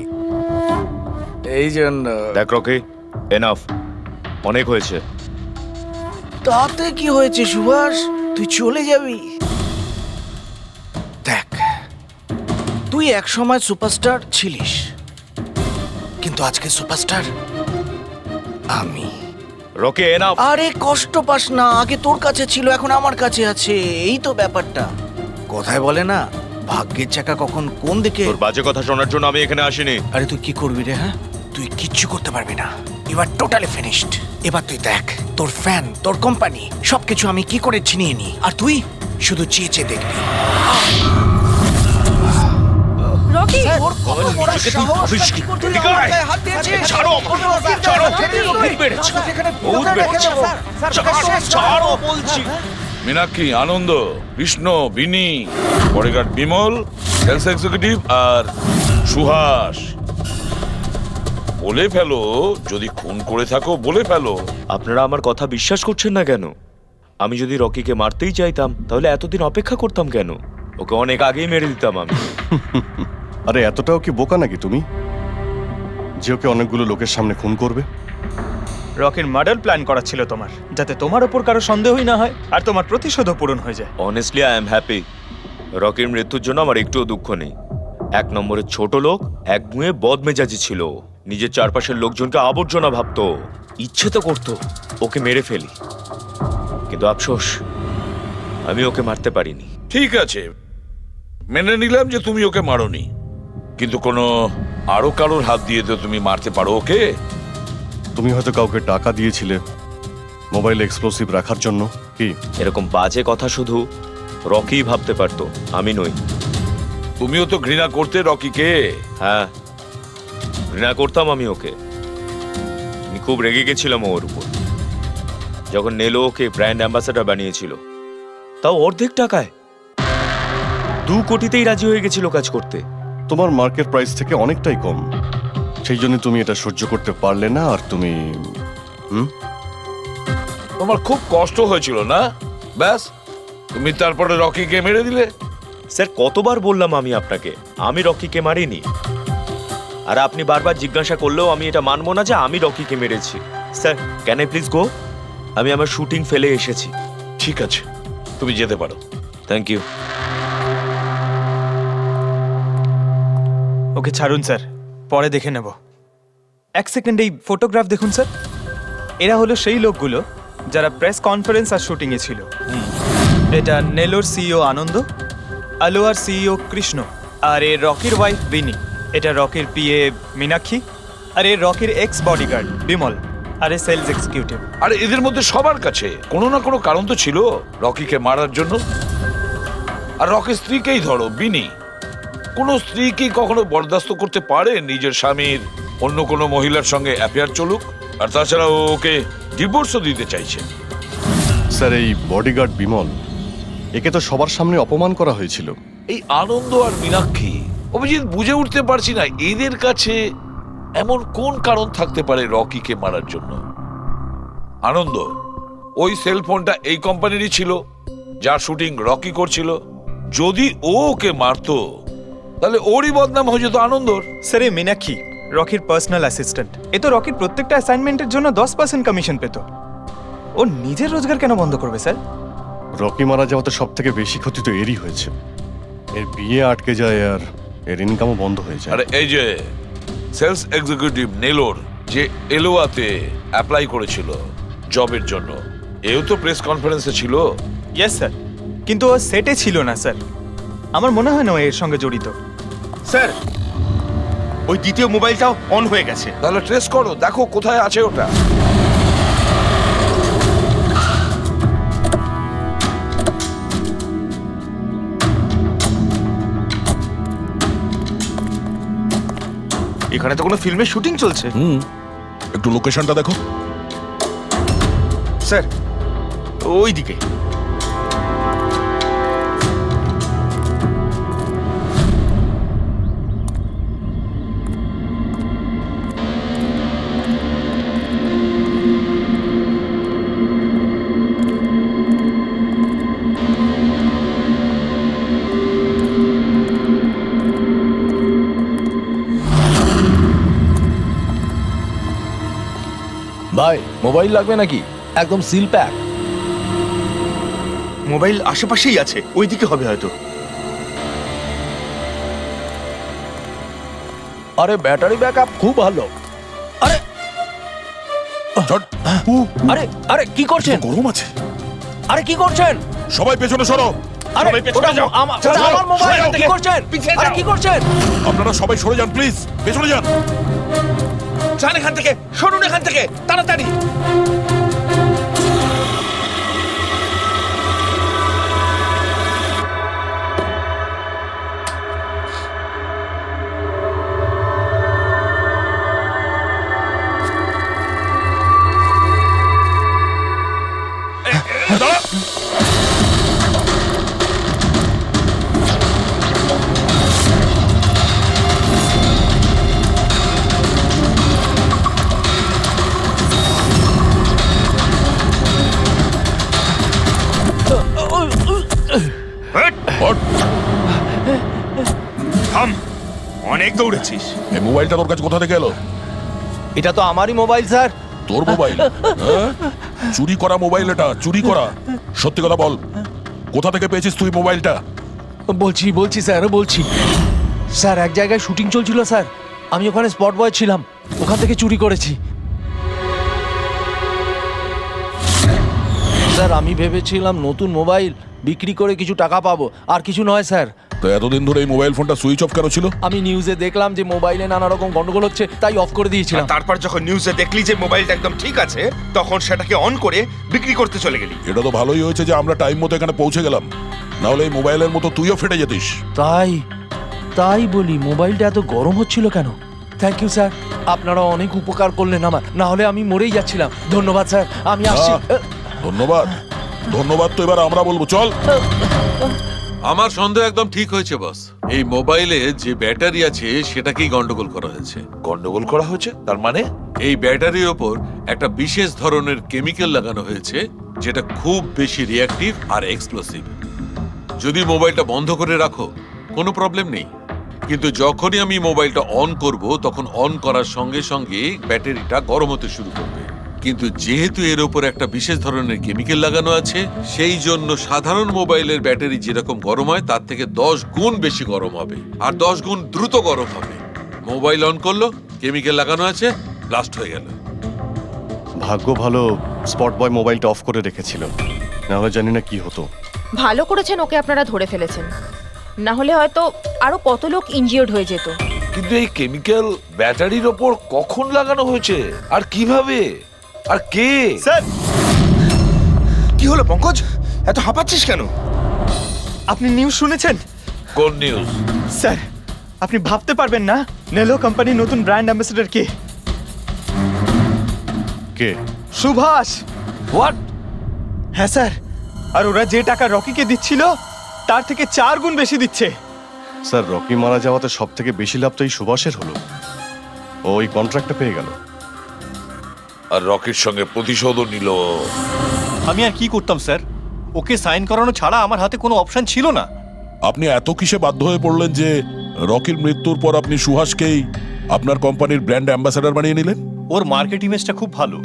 এই জন্য। দেখ রকি, এনাফ, অনেক হয়েছে। তাতে কি হয়েছে সুভাষ, তুই চলে যাবি? দেখ, তুই এক সময় সুপারস্টার ছিলিস, কিন্তু আজকে সুপারস্টার আমি। Rocky enough. আরে কষ্ট পাস না, আগে তোর কাছে ছিল এখন আমার কাছে আছে, এই তো ব্যাপারটা। কথায় বলে না, ভাগ্যের চাকা কখন কোন দিকে। তোর বাজে কথা শোনার জন্য আমি এখানে আসিনি। আরে তুই কি করবি রে? হ্যাঁ, তুই কিচ্ছু করতে পারবি না। You are totally finished. এবার তুই দেখ তোর ফ্যান, তোর কোম্পানি সবকিছু আমি কি করে ছিনিয়ে নি, আর তুই শুধু চেয়ে চেয়ে দেখবি। রকি মীনাক্ষী, আনন্দ, কৃষ্ণ, বিনি, বডিগার্ড বিমল, সেলস এক্সিকিউটিভ আর সুহাস। বলে ফেলো, যদি খুন করে থাকো বলে ফেলো। আপনারা আমার কথা বিশ্বাস করছেন না কেন? আমি যদি রকিকে মারতেই চাইতাম তাহলে এতদিন অপেক্ষা করতাম কেন? ওকে অনেক আগেই মেরে দিতাম আমি। আরে এতটাও কি বোকা নাকি তুমি যে ওকে অনেকগুলো লোকের সামনে খুন করবে? রকির মার্ডার প্ল্যান করা ছিল তোমার, যাতে তোমার ওপর কারো সন্দেহই না হয় আর তোমার প্রতিশোধও পূরণ হয়ে যায়। Honestly I am happy. রকির মৃত্যুর জন্য আমার একটুও দুঃখ নেই। এক নম্বরের ছোট লোক, এক মুয়ে বদমেজাজি ছিল, নিজের চারপাশের লোকজনকে আবর্জনা ভাবতো, ইচ্ছে তো করতো ওকে মেরে ফেলি, কিন্তু আফসোস আমি ওকে মারতে পারিনি। ঠিক আছে, মেনে নিলাম যে তুমি ওকে মারোনি, কিন্তু কোনো আরো কারোর হাত দিয়ে তো তুমি মারতে পারো ওকে। তুমি হয়তো কাউকে টাকা দিয়েছিলে মোবাইলে এক্সপ্লোসিভ রাখার জন্য। কি এরকম বাজে কথা শুধু রকিই ভাবতে পারতো, আমি নই। তুমিও তো ঘৃণা করতে রকিকে। হ্যাঁ, ঘৃণা করতাম আমি ওকে। আমি খুব রেগে গেছিলাম ওর উপর যখন নেলো ওকে ব্র্যান্ড অ্যাম্বাসেডর বানিয়েছিল, তাও অর্ধেক টাকায়। 2 কোটিতেই রাজি হয়ে গেছিল কাজ করতে। তোমার মার্কেট প্রাইস থেকে অনেকটাই কম, সেই জন্য তুমি এটা সহ্য করতে পারলে না। আর তুমি তোমার খুব কষ্ট হয়েছিল না? ব্যাস, তুমি তারপরে রকিকে মেরে দিলে। স্যার কতবার বললাম আমি আপনাকে, আমি রকিকে মারিনি। আর আপনি বারবার জিজ্ঞাসা করলেও আমি এটা মানবো না যে আমি রকিকে মেরেছি। Sir can I please go? আমি আমার শুটিং ফেলে এসেছি। ঠিক আছে, তুমি যেতে পারো। Thank you. ওকে ছাড়ুন স্যার, পরে দেখে নেব। 1 সেকেন্ড এই ফটোগ্রাফ দেখুন স্যার। এরা হলো সেই লোকগুলো যারা প্রেস কনফারেন্স আর শুটিংয়ে ছিল। এটা নেলোর সিইও আনন্দ, আলোয়ার সিইও কৃষ্ণ, আর এ রকির ওয়াইফ বিনি। এটা রকির পিএ মীনাক্ষী, আর এ রকির এক্স বডিগার্ড বিমল, আর এ সেলস এক্সিকিউটিভ। আর এদের মধ্যে সবার কাছে কোনো না কোনো কারণ তো ছিল রকিকে মারার জন্য। আর রকির স্ত্রীকেই ধরো, বিনি। কোনো স্ত্রী কি কখনো বরদাস্ত করতে পারে নিজের স্বামীর অন্য কোনো মহিলার সঙ্গে অ্যাফেয়ার চলুক? আর তাছাড়া ওকে ডিভোর্সও দিতে চাইছে। স্যার এই বডিগার্ড বিমল, একে তো সবার সামনে অপমান করা হয়েছিল। এই আনন্দ আর মীনাক্ষী, অভিজিৎ বুঝে উঠতে পারছি না এদের কাছে এমন কোন কারণ থাকতে পারে রকিকে মারার জন্য। আনন্দ, ওই সেলফোনটা এই কোম্পানিরই ছিল যার শুটিং রকি করছিল। যদি ও ওকে মারতো তাহলে ওরই বদনাম হয়ে যেত আনন্দর। স্যার এই মীনাক্ষী রকির পার্সোনাল অ্যাসিস্ট্যান্ট। এ তো রকির প্রত্যেকটা অ্যাসাইনমেন্টের জন্য 10% কমিশন পেত। ও নিজের রোজগার কেন বন্ধ করবে স্যার? রকি মারা যাওয়াতে সব থেকে বেশি ক্ষতি তো এরই হয়েছে। এর বিয়ে আটকে যায় আর এর ইনকামও বন্ধ হয়ে যায়। আরে এই যে সেলস এক্সিকিউটিভ নেলোর যে এলোয়াতে অ্যাপ্লাই করেছিল জবের জন্য, এও তো প্রেস কনফারেন্সে ছিল। ইয়েস স্যার, কিন্তু ও সেটে ছিল না স্যার। আমার মনে হয় না ও এর সঙ্গে জড়িত। স্যার, ওই দ্বিতীয় মোবাইলটাও অন হয়ে গেছে। তাহলে ট্রেস করো, দেখো কোথায় আছে ওটা। এখানে তো কোনো ফিল্মের শুটিং চলছে। একটু লোকেশনটা দেখো স্যার, ওই দিকে। ভাই মোবাইল লাগবে নাকি? একদম সিল প্যাক। মোবাইল আশেপাশেই আছে, ওইদিকে হবে হয়তো। আরে ব্যাটারি ব্যাকআপ খুব ভালো। আরে আরে আরে কি করছেন? গরম আছে। আরে কি করছেন? সবাই পেছনে সরো। আরে ওটা আমার মোবাইল, কি করছেন? আরে কি করছেন? আপনারা সবাই সরে যান প্লিজ, পেছনে যান। যান এখান থেকে, সরুন এখান থেকে তাড়াতাড়ি। থাম, অনেক দৌড়েছিস। এই মোবাইলটা তোর কাছে কোথা থেকে এলো? এটা তো আমারই মোবাইল স্যার। তোর মোবাইল? হ্যাঁ? চুরি করা মোবাইল এটা, চুরি করা। সত্যি কথা বল, কোথা থেকে পেয়েছিস তুই মোবাইলটা? বলছি স্যার, বলছি স্যার, এক জায়গায় শুটিং চলছিল স্যার, আমি ওখানে স্পট বয় ছিলাম, ওখান থেকে চুরি করেছি স্যার। আমি ভেবেছিলাম নতুন মোবাইল বিক্রি করে কিছু টাকা পাবো, আর কিছু নয় স্যার। তো এতদিন ধরে এই মোবাইল ফোনটা সুইচ অফ কেন ছিল? আমি নিউজে দেখলাম যে মোবাইলে নানা রকম গন্ডগোল হচ্ছে, তাই অফ করে দিয়েছিলাম। তারপর যখন নিউজে দেখলি যে মোবাইলটা একদম ঠিক আছে, তখন সেটাকে অন করে বিক্রি করতে চলে গেলি। এটা তো ভালোই হয়েছে যে আমরা টাইম মতো এখানে পৌঁছে গেলাম, না হলে এই মোবাইলের মতো তুইও ফেটে যেতিস। তাই বলি, মোবাইলটা এত গরম হচ্ছিল কেন? থ্যাংক ইউ স্যার, আপনারা অনেক উপকার করলেন আমার, না হলে আমি মরেই যাচ্ছিলাম। ধন্যবাদ স্যার, আমি আসছি। ধন্যবাদ ধন্যবাদ তো এবার আমরা বলবো, চল। আমার সন্দেহ একদম ঠিক হয়েছে বস। এই মোবাইলে যে ব্যাটারি আছে সেটাকেই গন্ডগোল করা হয়েছে। গন্ডগোল করা হয়েছে তার মানে? এই ব্যাটারির ওপর একটা বিশেষ ধরনের কেমিক্যাল লাগানো হয়েছে যেটা খুব বেশি রিঅ্যাক্টিভ আর এক্সপ্লোসিভ। যদি মোবাইলটা বন্ধ করে রাখো কোনো প্রবলেম নেই, কিন্তু যখনই আমি মোবাইলটা অন করব তখন অন করার সঙ্গে সঙ্গে ব্যাটারিটা গরম হতে শুরু করবে। কিন্তু যেহেতু এর উপর একটা বিশেষ ধরনের কেমিক্যাল লাগানো আছে, সেই জন্য সাধারণ মোবাইলের ব্যাটারি যেরকম গরম হয় তার থেকে 10 গুণ বেশি গরম হবে, আর 10 গুণ দ্রুত গরম হবে। মোবাইল অন করলো, কেমিক্যাল লাগানো আছে, ব্লাস্ট হয়ে গেল। ভাগ্য ভালো স্পট বয় মোবাইলটা অফ করে রেখেছিল, না হলে জানি না কি হতো। ভালো করেছেন ওকে আপনারা ধরে ফেলেছেন, না হলে হয়তো আরো কত লোক ইনজিওর্ড হয়ে যেত। কিন্তু এই কেমিক্যাল ব্যাটারির ওপর কখন লাগানো হয়েছে আর কিভাবে আর কে? স্যার, কি হলো পঙ্কজ, এত হাঁপাচ্ছিস কেন? আপনি নিউজ শুনেছেন? কোন নিউজ? স্যার, আপনি ভাবতে পারবেন না নেলো কোম্পানির নতুন ব্র্যান্ড অ্যাম্বাসেডর কে? কে? সুভাষ। হোয়াট? হ্যাঁ স্যার, আর ওরা যে টাকা রকিকে দিচ্ছিল তার থেকে 4 গুণ বেশি দিচ্ছে। স্যার, রকি মারা যাওয়াতে সব থেকে বেশি লাভ তো এই সুভাষের হলো, ও ওই কন্ট্রাক্টটা পেয়ে গেল। আর রকির সঙ্গে প্রতিশোধও নিল। আমি আর কি করতাম স্যার, ওকে সাইন করানো ছাড়া আমার হাতে কোনো অপশন ছিল না। আপনি এত কিসে বাধ্য হয়ে পড়লেন যে রকির মৃত্যুর পর আপনি সুহাসকেই আপনার কোম্পানির ব্র্যান্ড অ্যাম্বাসেডর বানিয়ে নিলেন? ওর মার্কেট ইমেজটা খুব ভালো।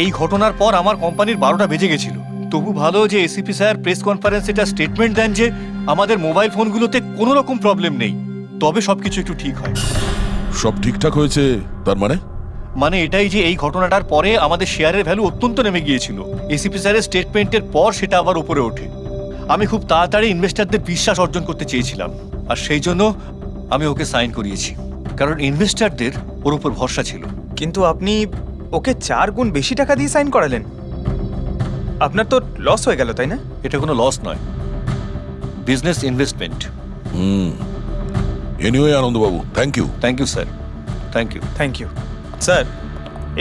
এই ঘটনার পর আমার কোম্পানির 12টা বেজে গেছিল। তবু ভালো যে এসিপি স্যার প্রেস কনফারেন্সে একটা স্টেটমেন্ট দেন যে আমাদের মোবাইল ফোনগুলোতে কোনো রকম প্রবলেম নেই, তবে সবকিছু একটু ঠিক হয়। সব ঠিকঠাক হয়েছে তার মানে এটাই যে এই ঘটনাটার পরে আমাদের শেয়ারের ভ্যালু অত্যন্ত নেমে গিয়েছিল। এসিপি স্যারের স্টেটমেন্টের পর সেটা আবার উপরে ওঠে। আমি খুব তাড়াতাড়ি ইনভেস্টরদের বিশ্বাস অর্জন করতে চেয়েছিলাম, আর সেই জন্য আমি ওকে সাইন করিয়েছি, কারণ ইনভেস্টরদের ওর উপর ভরসা ছিল। কিন্তু আপনি ওকে 4 গুণ বেশি টাকা দিয়ে সাইন করালেন, আপনার তো লস হয়ে গেল, তাই না? এটা কোনো লস নয়, বিজনেস ইনভেস্টমেন্ট। এনিওয়ে আনন্দবাবু, thank you. Thank you sir, thank you. Thank you sir.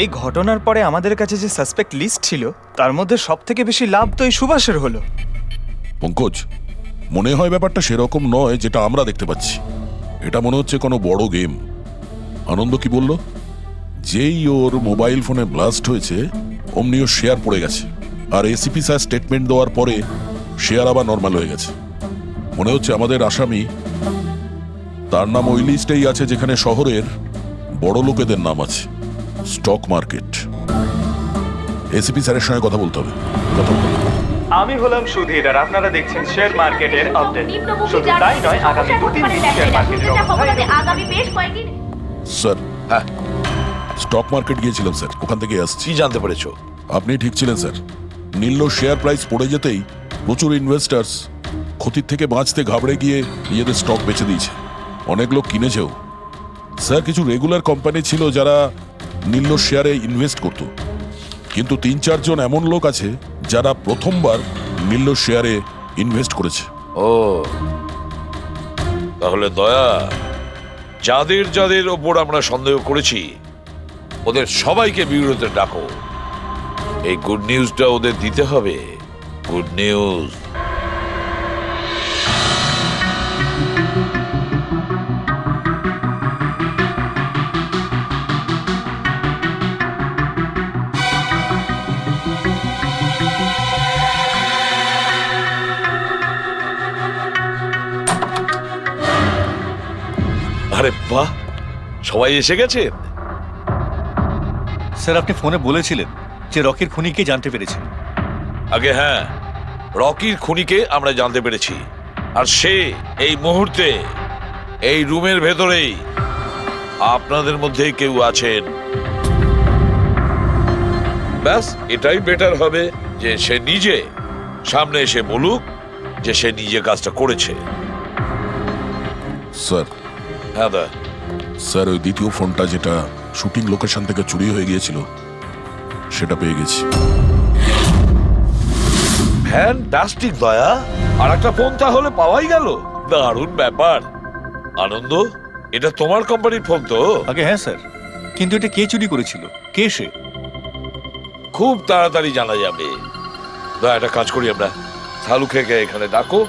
এই ঘটনার পরে আমাদের কাছে যে সাসপেক্ট লিস্ট ছিল তার মধ্যে সব থেকে বেশি লাভ তো এই সুভাষের হলো। পঙ্কজ, মনে হয় ব্যাপারটা সেরকম নয় যেটা আমরা দেখতে পাচ্ছি। এটা মনে হচ্ছে কোনো বড় গেম। আনন্দ কি বলল? যেই ওর মোবাইল ফোনে ব্লাস্ট হয়েছে অমনি ওর শেয়ার পড়ে গেছে, আর এসিপি স্যার স্টেটমেন্ট দেওয়ার পরে শেয়ার আবার নর্মাল হয়ে গেছে। মনে হচ্ছে আমাদের আসামি, তার নাম ওই লিস্টেই আছে যেখানে শহরের বড় লোকেদের নাম আছে, স্টক মার্কেট। এসিপি স্যারের সঙ্গে কথা বলতে হবে। আমি হলাম সুধীর, আর আপনারা দেখছেন শেয়ার মার্কেটের আপডেট। শুধু তাই নয়, আগামী 2-3 দিন শেয়ার মার্কেটের আগামী বেশ কয়েকদিন। স্যার, হ্যাঁ, স্টক মার্কেট গিয়েছিলাম স্যার, ওখান থেকে আসছি। কি জানতে পেরেছো? আপনি ঠিক ছিলেন স্যার। নীল শেয়ার প্রাইস পড়ে যেতেই প্রচুর ইনভেস্টার্স ক্ষতির থেকে বাঁচতে ঘাবড়ে গিয়ে নিজেদের স্টক বেচে দিয়েছে। অনেক লোক কিনেছেও। স্যার, কিছু রেগুলার কোম্পানি ছিল যারা নীল্য শেয়ারে ইনভেস্ট করত, কিন্তু 3-4 জন এমন লোক আছে যারা প্রথমবার নীল্য শেয়ারে ইনভেস্ট করেছে। ও তাহলে দয়া, যাদের যাদের ওপর আমরা সন্দেহ করেছি ওদের সবাইকে বিরোধে ডাকো। এই গুড নিউজটা ওদের দিতে হবে। Good news. আরে বাহ, সবাই এসে গেছেন। স্যার আপনি ফোনে বলেছিলেন যে রকির খুনিকে জানতে পেরেছেন। আগে হ্যাঁ, রকির খুনিকে আমরা জানতে পেরেছি, আর সে এই মুহূর্তে এই রুমের ভেতরেই আপনাদের মধ্যে কেউ আছেন। ব্যাস এটাই বেটার হবে যে সে নিজে সামনে এসে বলুক যে সে নিজে কাজটা করেছে। স্যার, হ্যাঁ দা। স্যার ওই দ্বিতীয় ফোনটা যেটা শুটিং লোকেশন থেকে চুরি হয়ে গিয়েছিল সেটা পেয়ে গেছি। ফ্যান্টাস্টিক দয়া, আর একটা ফোন তাহলে পাওয়াই গেল। দারুণ ব্যাপার। আনন্দ, এটা তোমার কোম্পানির ফোন তো? আগে হ্যাঁ স্যার, কিন্তু এটা কে চুরি করেছিল, কে সে? খুব তাড়াতাড়ি জানা যাবে। দয়া, একটা কাজ করি আমরা, শালু খেয়ে এখানে ডাকো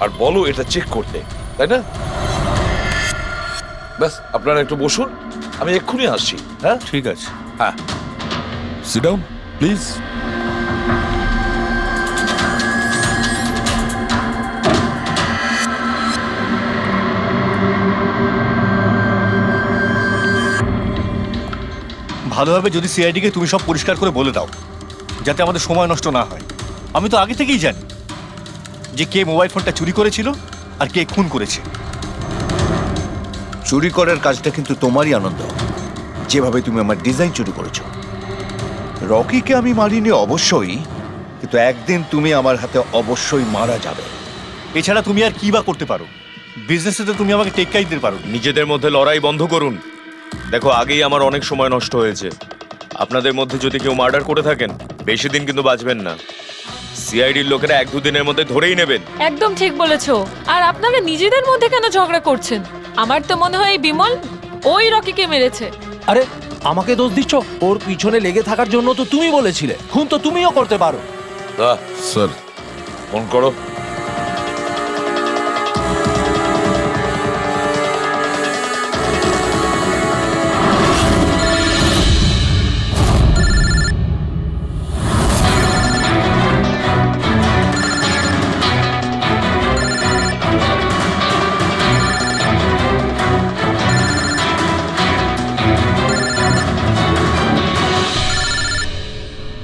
আর বলো এটা চেক করতে, তাই না? ব্যাস আপনারা একটু বসুন, আমি এক্ষুনি আসছি। হ্যাঁ ঠিক আছে। হ্যাঁ, সিট ডাউন প্লিজ। ভালো হবে যদি সিআইডিকে তুমি সব পরিষ্কার করে বলে দাও, যাতে আমাদের সময় নষ্ট না হয়। আমি তো আগে থেকেই জানি যে কে মোবাইল ফোনটা চুরি করেছিল আর কে খুন করেছে। চুরি করার কাজটা কিন্তু তোমারই, আনন্দ। যেভাবে তুমি আমার ডিজাইন চুরি করেছো। রকিকে আমি মারিনি অবশ্যই, কিন্তু একদিন তুমি আমার হাতে অবশ্যই মারা যাবে। এছাড়া তুমি আর কি বা করতে পারো? বিজনেসে তো তুমি আমাকে টেক্কাই দিতে পারো। নিজেদের মধ্যে লড়াই বন্ধ করুন। দেখো, আগেই আমার অনেক সময় নষ্ট হয়েছে। আপনাদের মধ্যে যদি কেউ মার্ডার করে থাকেন, বেশি দিন কিন্তু বাঁচবেন না। সিআইডির লোকেরা 1-2 দিনের মধ্যে ধরেই নেবেন। একদম ঠিক বলেছো। আর আপনারা নিজেদের মধ্যে কেন ঝগড়া করছেন? আমার তো মনে হয় এই বিমল ওই রকিকে মেরেছে। আরে আমাকে দোষ দিচ্ছ? ওর পিছনে লেগে থাকার জন্য তো তুমি বলেছিলে। খুন তো তুমিও করতে পারো। স্যার ফোন করো।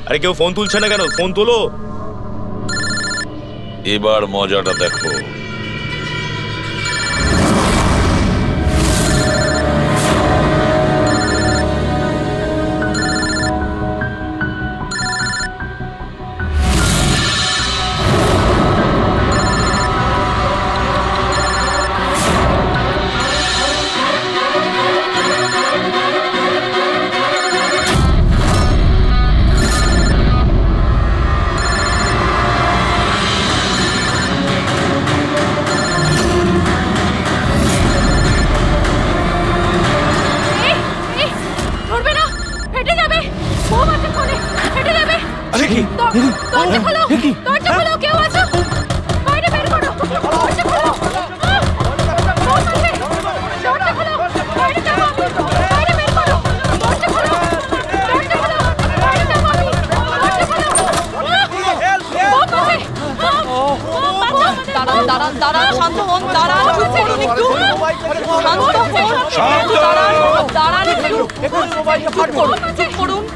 আরে কেউ ফোন তুলছে না কেন? ফোন তোলো। এবার মজাটা দেখো। দরজা খোলো, দরজা খোলো, কেউ আছো? বাইরে বের করো, দরজা খোলো। দরজা খোলো, বাইরে যাবো আমি। বাইরে বের করো, দরজা খোলো, দরজা খোলো, বাইরে যাবো আমি। দরজা খোলো। দাঁড়ান দাঁড়ান দাঁড়ান, শান্ত হন, দাঁড়ান, চুপ করুন একটু।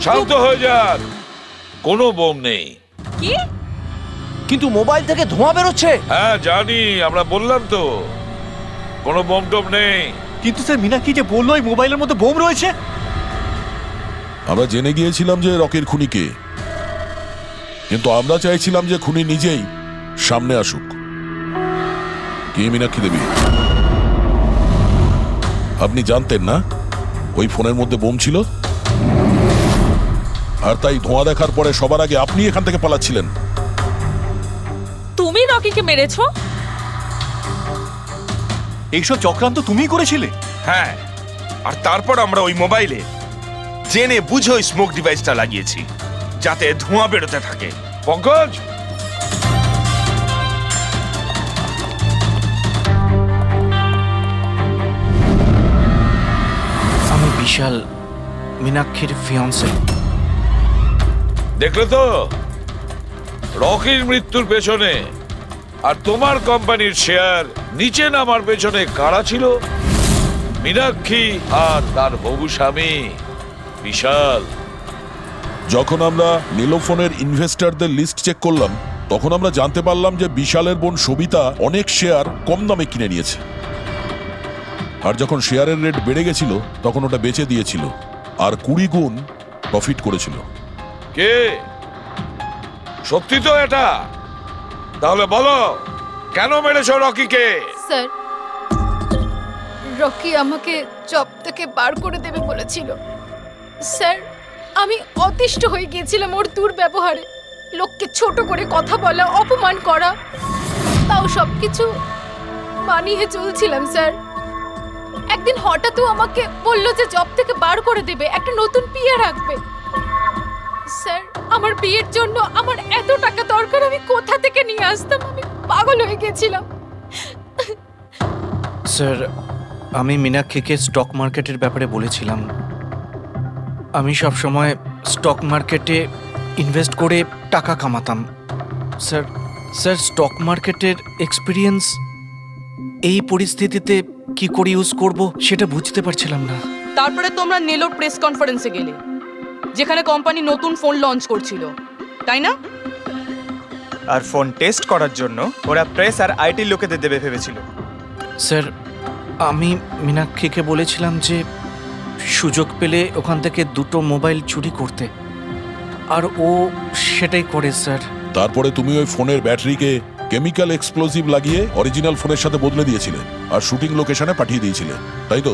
শান্ত হয়ে যান, কোনো বোম নেই। কি? কিন্তু মোবাইল থেকে ধোঁয়া বেরোচ্ছে। হ্যাঁ জানি, আমরা বললাম তো কোনো বোম টোম নেই। কিন্তু স্যার মীনাক্ষী যে বললো এই মোবাইলের মধ্যে বোম রয়েছে। আমরা জেনে গিয়েছিলাম যে রকির খুনি কে, কিন্তু আমরা চাইছিলাম যে খুনি নিজেই সামনে আসুক। কি মীনাক্ষী দেবী, আপনি জানতেন না ওই ফোনের মধ্যে বোম ছিল? আর তাই ধোঁয়া দেখার পরে সবার আগে আপনি এখান থেকে পালাচ্ছিলেন। তুমি রকিকে মেরেছো? এইসব চক্রান্ত তুমিই করেছিলে? হ্যাঁ, আর তারপর আমরা ওই মোবাইলে জেনে বুঝে ওই স্মোক ডিভাইসটা লাগিয়েছি যাতে ধোঁয়া বেরোতে থাকে। পঙ্কজ, আমি বিশাল, মীনাক্ষীর ফিয়ন্সে। দেখলে তো রকির মৃত্যুর পেছনে আর তোমার কোম্পানির শেয়ার নিচে নামার পেছনে কারা ছিল? মীনাক্ষী আর তার হবু স্বামী বিশাল। যখন আমরা নীলোফোনের ইনভেস্টরদের লিস্ট চেক করলাম তখন আমরা জানতে পারলাম যে বিশালের বোন সবিতা অনেক শেয়ার কম দামে কিনে নিয়েছে, আর যখন শেয়ারের রেট বেড়ে গেছিল তখন ওটা বেচে দিয়েছিল আর 20 গুণ প্রফিট করেছিল। কে? সত্যি তো এটা? তাহলে বলো কেন মেরেছো রকিকে? স্যার, রকি আমাকে জব থেকে বার করে দেবে বলেছিল। স্যার, আমি অতিষ্ঠ হয়ে গিয়েছিলাম ওর দুর্ব্যবহারে, লোককে ছোট করে কথা বলা, অপমান করা, তাও সবকিছু মানিয়ে চলছিলাম স্যার। একদিন হঠাৎ আমাকে বলল যে জব থেকে বার করে দেবে, একটা নতুন পিএ রাখবে। স্যার, আমার বিয়ের জন্য আমার এত টাকা দরকার, আমি কোথা থেকে নিয়ে আসতাম? আমি পাগল হয়ে গেছিলাম। স্যার, আমি মীনাক্ষীকে স্টক মার্কেটের ব্যাপারে বলেছিলাম। আমি সব সময় স্টক মার্কেটে ইনভেস্ট করে টাকা কামাতাম। স্যার স্যার স্টক মার্কেটের এক্সপিরিয়েন্স এই পরিস্থিতিতে কি করে ইউজ করব সেটা বুঝতে পারছিলাম না। তারপরে তোমরা নেলোর প্রেস কনফারেন্সে গেলে, যেখানে কোম্পানি নতুন ফোন লঞ্চ করছিল, তাই না? আর ফোন টেস্ট করার জন্য ওরা প্রেস আর আইটি লোকেদের দেবে ভেবেছিল। স্যার, আমি মীনাক্ষীকে বলেছিলাম যে সুযোগ পেলে ওখান থেকে 2টো মোবাইল চুরি করতে, আর ও সেটাই করে স্যার। তারপরে তুমি ওই ফোনের ব্যাটারিকে কেমিক্যাল এক্সপ্লোসিভ লাগিয়ে অরিজিনাল ফোনের সাথে বদলে দিয়েছিলে আর শুটিং লোকেশনে পাঠিয়ে দিয়েছিলে, তাই তো?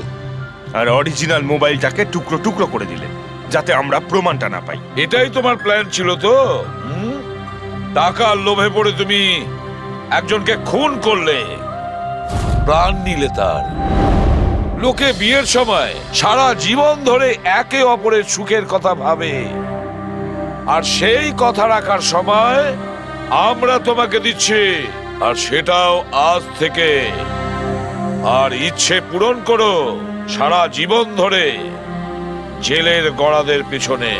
আর অরিজিনাল মোবাইলটাকে টুকরো টুকরো করে দিলে যাতে আমরা প্রমাণটা না পাই। এটাই তোমার প্ল্যান ছিল তো? টাকার লোভে পড়ে তুমি একজনকে খুন করলে, প্রাণ নিলে তার। লোকে বিয়ের সময় সারা জীবন ধরে একে অপরের সুখের কথা ভাবে, আর সেই কথা রাখার সময় আমরা তোমাকে দিচ্ছি, আর সেটাও আজ থেকে। আর ইচ্ছে পূরণ করো সারা জীবন ধরে জেলের গড়াদের পিছনে।